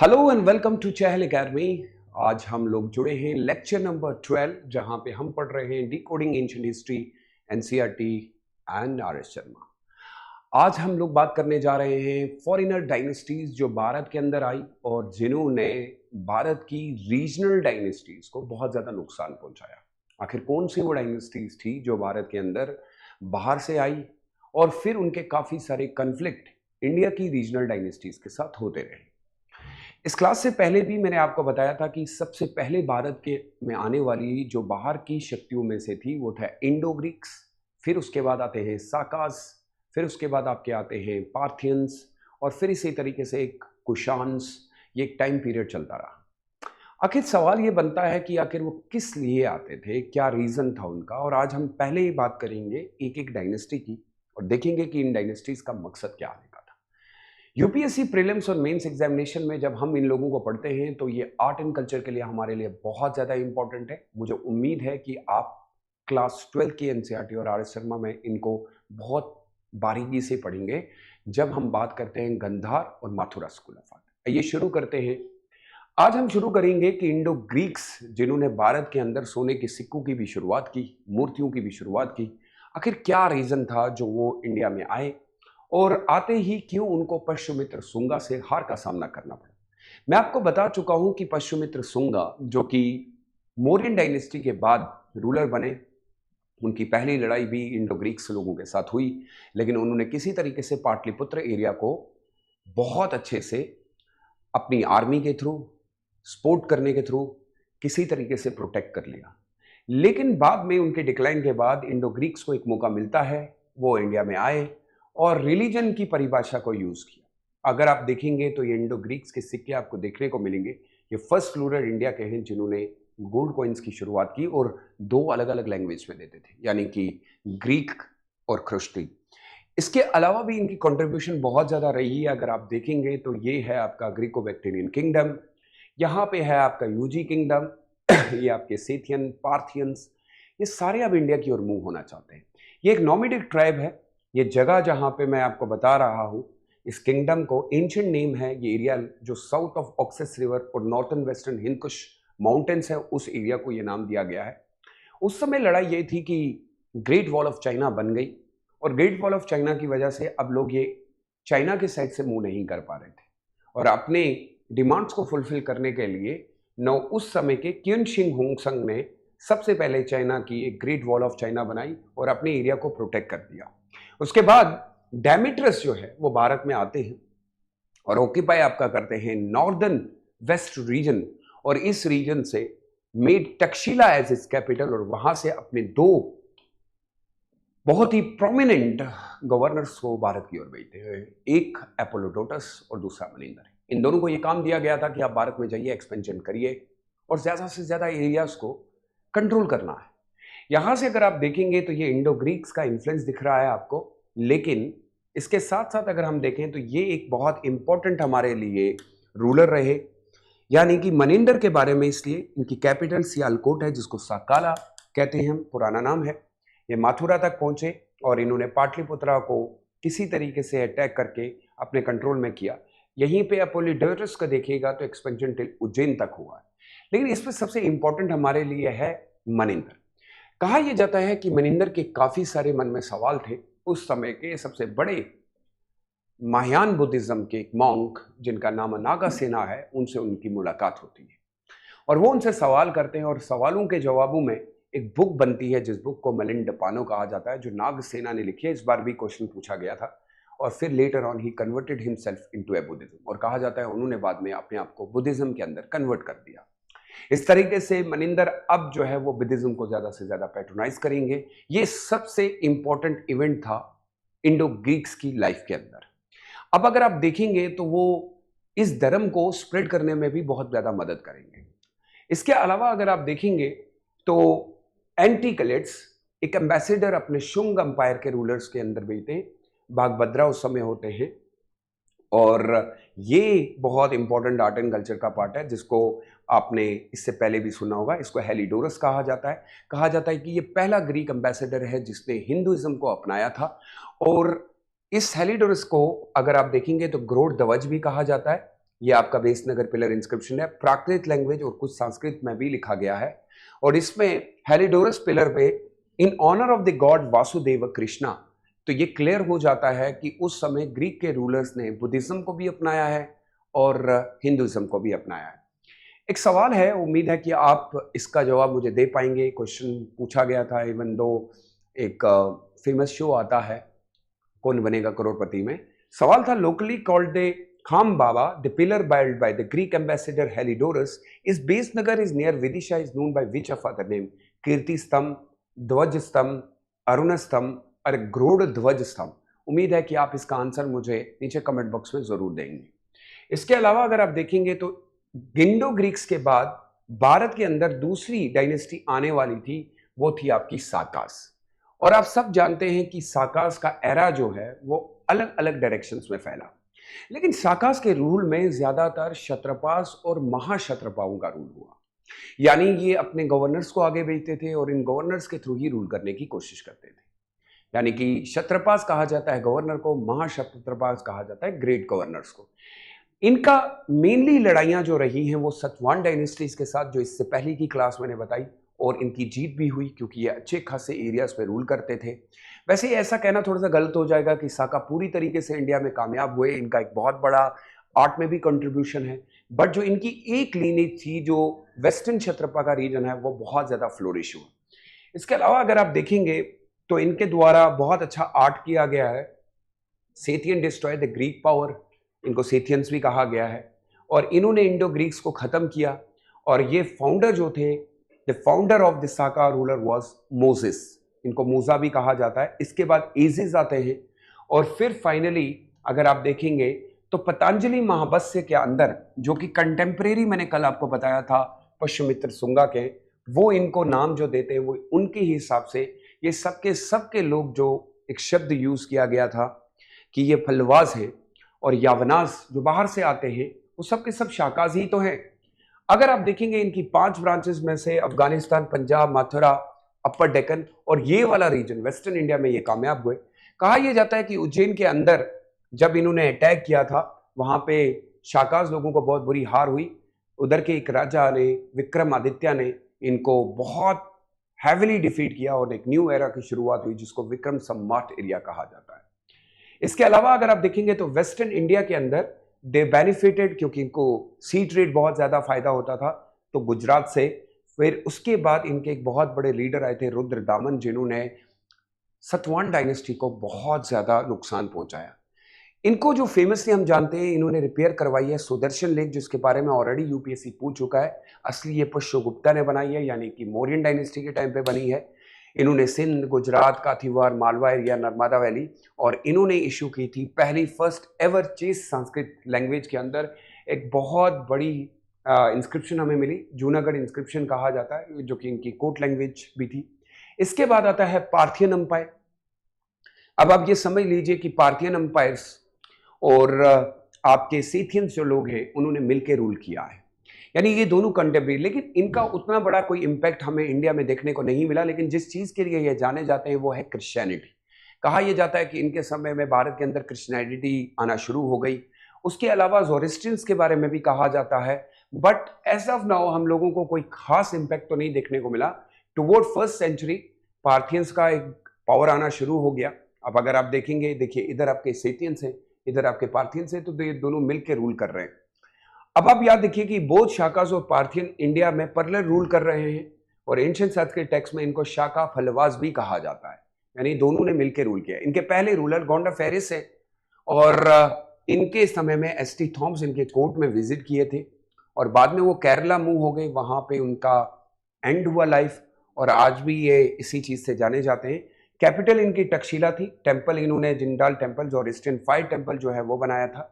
Hello and welcome to Chahal academy. आज हम लोग जुड़े हैं लेक्चर नंबर 12 जहां पे हम पढ़ रहे हैं decoding ancient history NCERT and R S Sharma. आज हम लोग बात करने जा रहे हैं फॉरेनर डायनेस्टीज जो भारत के अंदर आई और जिन्होंने भारत की रीजनल डायनेस्टीज को बहुत ज़्यादा नुकसान पहुंचाया। आखिर कौन सी वो डायनेस्टीज थी जो भारत के अंदर बाहर से आई और फिर उनके काफ़ी सारे कन्फ्लिक्ट इंडिया की रीजनल डायनेस्टीज के साथ होते रहे। इस क्लास से पहले भी मैंने आपको बताया था कि सबसे पहले भारत के में आने वाली जो बाहर की शक्तियों में से थी वो था इंडो ग्रीक्स, फिर उसके बाद आते हैं साकास, फिर उसके बाद आपके आते हैं पार्थियंस और फिर इसी तरीके से एक कुशान्स। ये एक टाइम पीरियड चलता रहा। आखिर सवाल ये बनता है कि आखिर वो किस लिए आते थे, क्या रीज़न था उनका। और आज हम पहले ही बात करेंगे एक एक डायनेस्टी की और देखेंगे कि इन डायनेस्टीज़ का मकसद क्या आने का था। यूपीएससी प्रीलिम्स और मेंस एग्जामिनेशन में जब हम इन लोगों को पढ़ते हैं तो ये आर्ट एंड कल्चर के लिए हमारे लिए बहुत ज़्यादा इंपॉर्टेंट है। मुझे उम्मीद है कि आप क्लास 12 की एनसीईआरटी और आर एस शर्मा में इनको बहुत बारीकी से पढ़ेंगे जब हम बात करते हैं गंधार और माथुरा स्कूल ऑफ आर्ट। ये शुरू करते हैं। आज हम शुरू करेंगे कि इंडो ग्रीक्स जिन्होंने भारत के अंदर सोने के सिक्कों की भी शुरुआत की, मूर्तियों की भी शुरुआत की, आखिर क्या रीज़न था जो वो इंडिया में आए और आते ही क्यों उनको पुष्यमित्र शुंगा से हार का सामना करना पड़ा। मैं आपको बता चुका हूं कि पुष्यमित्र शुंगा जो कि मौर्यन डायनेस्टी के बाद रूलर बने, उनकी पहली लड़ाई भी इंडो ग्रीक्स लोगों के साथ हुई, लेकिन उन्होंने किसी तरीके से पाटलिपुत्र एरिया को बहुत अच्छे से अपनी आर्मी के थ्रू, सपोर्ट करने के थ्रू किसी तरीके से प्रोटेक्ट कर लिया। लेकिन बाद में उनके डिक्लाइन के बाद इंडो ग्रीक्स को एक मौका मिलता है, वो इंडिया में आए और रिलीजन की परिभाषा को यूज़ किया। अगर आप देखेंगे तो ये इंडो ग्रीक्स के सिक्के आपको देखने को मिलेंगे। ये फर्स्ट रूलर इंडिया के हैं जिन्होंने गोल्ड कॉइन्स की शुरुआत की और दो अलग अलग लैंग्वेज में देते थे, यानी कि ग्रीक और ख्रिस्ती। इसके अलावा भी इनकी कंट्रीब्यूशन बहुत ज़्यादा रही है। अगर आप देखेंगे तो ये है आपका ग्रीको बैक्टीरियन किंगडम, यहाँ पे है आपका यूजी किंगडम, ये आपके सेथियन, पार्थियंस, ये सारे अब इंडिया की ओर मूव होना चाहते हैं। ये एक नोमिडिक ट्राइब है। ये जगह जहाँ पे मैं आपको बता रहा हूँ, इस किंगडम को एंशिएंट नेम है, ये एरिया जो साउथ ऑफ ऑक्सेस रिवर और नॉर्थन वेस्टर्न हिंदकुश माउंटेन्स है उस एरिया को ये नाम दिया गया है। उस समय लड़ाई ये थी कि ग्रेट वॉल ऑफ चाइना बन गई और ग्रेट वॉल ऑफ चाइना की वजह से अब लोग ये चाइना के साइड से मूव नहीं कर पा रहे थे और अपने डिमांड्स को फुलफिल करने के लिए उस समय के क्युन शिंग हुंगसंग ने सबसे पहले चाइना की एक ग्रेट वॉल ऑफ चाइना बनाई और अपने एरिया को प्रोटेक्ट कर दिया। उसके बाद डेमेट्रस जो है वो भारत में आते हैं और ऑक्यूपाई आपका करते हैं नॉर्दर्न वेस्ट रीजन और इस रीजन से made Taxila as is capital और वहां से अपने दो बहुत ही प्रोमिनेंट गवर्नर्स को भारत की ओर भेजते हैं, एक एपोलोडोटस और दूसरा मनिंदर। इन दोनों को यह काम दिया गया था कि आप भारत में जाइए, एक्सपेंशन करिए और ज्यादा से ज्यादा एरियाज को कंट्रोल करना है। यहां से अगर आप देखेंगे तो ये इंडो ग्रीक्स का इन्फ्लुएंस दिख रहा है आपको, लेकिन इसके साथ साथ अगर हम देखें तो ये एक बहुत इंपॉर्टेंट हमारे लिए रूलर रहे, यानी कि मनिंदर के बारे में। इसलिए इनकी कैपिटल सियालकोट है जिसको साकाला कहते हैं, हम पुराना नाम है। ये माथुरा तक पहुंचे और इन्होंने पाटलिपुत्रा को किसी तरीके से अटैक करके अपने कंट्रोल में किया। यहीं पे अपोलिडोरस का देखिएगा तो एक्सपेंशन टिल उज्जैन तक हुआ है। लेकिन इसमें सबसे इंपॉर्टेंट हमारे लिए है मनिंदर। कहा यह जाता है कि मनिंदर के काफी सारे मन में सवाल थे। उस समय के सबसे बड़े महायान बुद्धिज्म के एक मॉन्क जिनका नाम नागासेना है, उनसे उनकी मुलाकात होती है और वो उनसे सवाल करते हैं और सवालों के जवाबों में एक बुक बनती है जिस बुक को मिलिंद पानो कहा जाता है, जो नागसेना ने लिखी है। इस बार भी क्वेश्चन पूछा गया था और फिर later on he converted himself into A Buddhism और कहा जाता है उन्होंने बाद में अपने आप को बुद्धिज्म के अंदर कन्वर्ट कर दिया। इस तरीके से मनिंदर अब जो है वो बुद्धिज्म को ज्यादा से ज्यादा पैट्रोनाइज करेंगे। ये सबसे इंपॉर्टेंट इवेंट था इंडो ग्रीक्स की लाइफ के अंदर। अब अगर आप देखेंगे तो वो इस धर्म को स्प्रेड करने में भी बहुत ज्यादा मदद करेंगे। इसके अलावा अगर आप देखेंगे तो एंटीकलेट्स एक एम्बेसडर अपने शुंग अंपायर के रूलर्स के अंदर भेजते हैं। बागभद्रा उस समय होते हैं और ये बहुत इंपॉर्टेंट आर्ट एंड कल्चर का पार्ट है जिसको आपने इससे पहले भी सुना होगा। इसको हेलिडोरस कहा जाता है। कहा जाता है कि ये पहला ग्रीक एम्बेसडर है जिसने हिंदुइज्म को अपनाया था और इस हेलिडोरस को अगर आप देखेंगे तो ग्रोड ध्वज भी कहा जाता है। ये आपका बेसनगर पिलर इंस्क्रिप्शन है, प्राकृत लैंग्वेज और कुछ संस्कृत में भी लिखा गया है। और इसमें हेलिडोरस पिलर पे in honour of the god Vasudev Krishna, तो ये क्लियर हो जाता है कि उस समय ग्रीक के रूलर्स ने बुद्धिज्म को भी अपनाया है और हिंदुइज्म को भी अपनाया है। एक सवाल है, उम्मीद है कि आप इसका जवाब मुझे दे पाएंगे। क्वेश्चन पूछा गया था, इवन दो एक फेमस शो आता है कौन बनेगा करोड़पति में। सवाल था, locally called the Kham Baba, the pillar build by the Greek ambassador Heliodorus is Besnagar is near Vidisha is known by which of other name? Kirti Stambh, Dhwaj स्तंभ, अरुण स्तंभ और ग्रोड़ ध्वज स्तंभ। उम्मीद है कि आप इसका आंसर मुझे नीचे कमेंट बॉक्स में जरूर देंगे। इसके अलावा अगर आप देखेंगे तो गिंडो ग्रीक्स के बाद भारत के अंदर दूसरी डायनेस्टी आने वाली थी, वो थी आपकी साकास। और आप सब जानते हैं कि साकास का एरा जो है वो अलग अलग डायरेक्शंस में फैला, लेकिन साकास के रूल में ज्यादातर क्षत्रपास और महाक्षत्रपाओं का रूल हुआ। यानी ये अपने गवर्नर्स को आगे भेजते थे और इन गवर्नर्स के थ्रू ही रूल करने की कोशिश करते थे। यानी कि क्षत्रपास कहा जाता है गवर्नर को, महाक्षत्रपास कहा जाता है ग्रेट गवर्नर्स को। इनका मेनली लड़ाइयां जो रही हैं वो सतवाहन डायनेस्टीज के साथ, जो इससे पहले की क्लास मैंने बताई, और इनकी जीत भी हुई क्योंकि ये अच्छे खासे एरियाज पे रूल करते थे। वैसे ऐसा कहना थोड़ा सा गलत हो जाएगा कि साका पूरी तरीके से इंडिया में कामयाब हुए, इनका एक बहुत बड़ा आर्ट में भी कंट्रीब्यूशन है, बट जो इनकी एक लीनेज थी जो वेस्टर्न क्षत्रपा का रीजन है वो बहुत ज़्यादा फ्लोरिश हुआ। इसके अलावा अगर आप देखेंगे तो इनके द्वारा बहुत अच्छा आर्ट किया गया है। सेथियन डिस्ट्रॉय द ग्रीक पावर, इनको सेथियंस भी कहा गया है, और इन्होंने इंडो ग्रीक्स को ख़त्म किया। और ये फाउंडर जो थे, the founder of the Saka ruler was Moses, इनको मूसा भी कहा जाता है। इसके बाद एजिस आते हैं, और फिर फाइनली अगर आप देखेंगे तो पतंजलि महावस्य के अंदर, जो कि कंटेम्प्रेरी मैंने कल आपको बताया था पुष्यमित्र शुंगा के, वो इनको नाम जो देते हैं वो उनके ही हिसाब से, ये सबके लोग जो एक शब्द यूज किया गया था कि ये फलवाज हैं और यावनास जो बाहर से आते हैं, वो सबके सब शाकाज ही तो हैं। अगर आप देखेंगे इनकी 5 ब्रांचेस में से अफगानिस्तान, पंजाब, मथुरा, अपर डेक्कन और ये वाला रीजन वेस्टर्न इंडिया में ये कामयाब हुए। कहा यह जाता है कि उज्जैन के अंदर जब इन्होंने अटैक किया था, वहां पे शाकाज लोगों को बहुत बुरी हार हुई। उधर के एक राजा ने, विक्रमादित्य ने, इनको बहुत हैविली डिफीट किया और एक न्यू एरा की शुरुआत हुई जिसको विक्रम संवत एरिया कहा जाता है। इसके अलावा अगर आप देखेंगे तो वेस्टर्न इंडिया के अंदर दे बेनिफिटेड, क्योंकि इनको सी ट्रेड बहुत ज्यादा फायदा होता था तो गुजरात से। फिर उसके बाद इनके एक बहुत बड़े लीडर आए थे रुद्रदामन, जिन्होंने सतवाहन डायनेस्टी को बहुत ज्यादा नुकसान पहुंचाया। इनको जो फेमसली हम जानते हैं, इन्होंने रिपेयर करवाई है सुदर्शन लेक, जिसके बारे में ऑलरेडी यूपीएससी पूछ चुका है। असली ये पुष्यगुप्ता ने बनाई है, यानी कि मौर्यन डायनेस्टी के टाइम पे बनी है। इन्होंने सिंध, गुजरात, काथीवार, मालवा एरिया, नर्मदा वैली, और इन्होंने इशू की थी पहली फर्स्ट एवर चेस संस्कृत लैंग्वेज के अंदर एक बहुत बड़ी इंस्क्रिप्शन हमें मिली, जूनागढ़ इंस्क्रिप्शन कहा जाता है, जो कि इनकी कोर्ट लैंग्वेज भी थी। इसके बाद आता है पार्थियन अंपायर। अब आप ये समझ लीजिए कि पार्थियन अंपायर्स और आपके सेथियंस जो लोग हैं उन्होंने मिलकर रूल किया है, यानी ये दोनों कंटेम्परेरी। लेकिन इनका उतना बड़ा कोई इम्पैक्ट हमें इंडिया में देखने को नहीं मिला। लेकिन जिस चीज़ के लिए ये जाने जाते हैं वो है क्रिश्चियनिटी। कहा यह जाता है कि इनके समय में भारत के अंदर क्रिश्चियनिटी आना शुरू हो गई। उसके अलावा ज़ोरिस्ट्रियंस के बारे में भी कहा जाता है, बट एज ऑफ नाउ हम लोगों को कोई खास इम्पैक्ट तो नहीं देखने को मिला। टुवर्ड फर्स्ट सेंचुरी पार्थियंस का एक पावर आना शुरू हो गया। अब अगर आप देखेंगे, देखिए इधर आपके सेथियंस हैं, इधर आपके पार्थियंस हैं, तो ये दोनों मिलकर रूल कर रहे हैं। अब आप याद देखिए कि बोध, शाकास और पार्थियन इंडिया में पैरेलल रूल कर रहे हैं, और एंशिएंट संस्कृत टेक्स्ट में इनको शाका फलवास भी कहा जाता है, यानी दोनों ने मिलकर रूल किया। इनके पहले रूलर गोंडा फेरिस है, और इनके समय में एस.टी. थॉम्स इनके कोर्ट में विजिट किए थे, और बाद में वो केरला मूव हो गए, वहां पे उनका एंड हुआ लाइफ, और आज भी ये इसी चीज से जाने जाते हैं। कैपिटल इनकी तक्षशिला थी। टेंपल इन्होंने जिंदाल टेंपल और ईस्टर्न 5 टेंपल जो है वो बनाया था।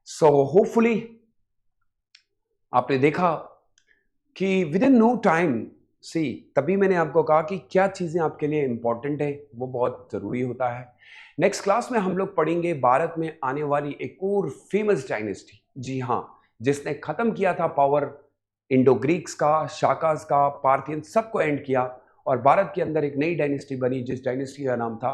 सो होपफुली आपने देखा कि विद इन नो टाइम सी, तभी मैंने आपको कहा कि क्या चीजें आपके लिए इंपॉर्टेंट है, वो बहुत जरूरी होता है। नेक्स्ट क्लास में हम लोग पढ़ेंगे भारत में आने वाली एक और फेमस डायनेस्टी, जी हाँ, जिसने खत्म किया था पावर इंडो ग्रीक्स का, शाकास का, पार्थियन, सबको एंड किया, और भारत के अंदर एक नई डायनेस्टी बनी जिस डायनेस्टी का नाम था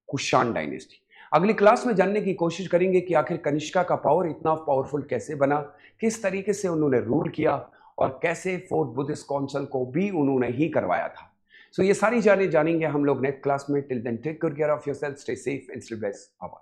कुषाण डायनेस्टी। अगली क्लास में जानने की कोशिश करेंगे कि आखिर कनिष्का का पावर इतना पावरफुल कैसे बना, किस तरीके से उन्होंने रूल किया और कैसे फोर्थ बुद्धिस्ट काउंसिल को भी उन्होंने ही करवाया था। सो ये सारी जानेंगे हम लोग नेक्स्ट क्लास में। Till then take good care of yourself, stay safe and stay blessed. Bye bye.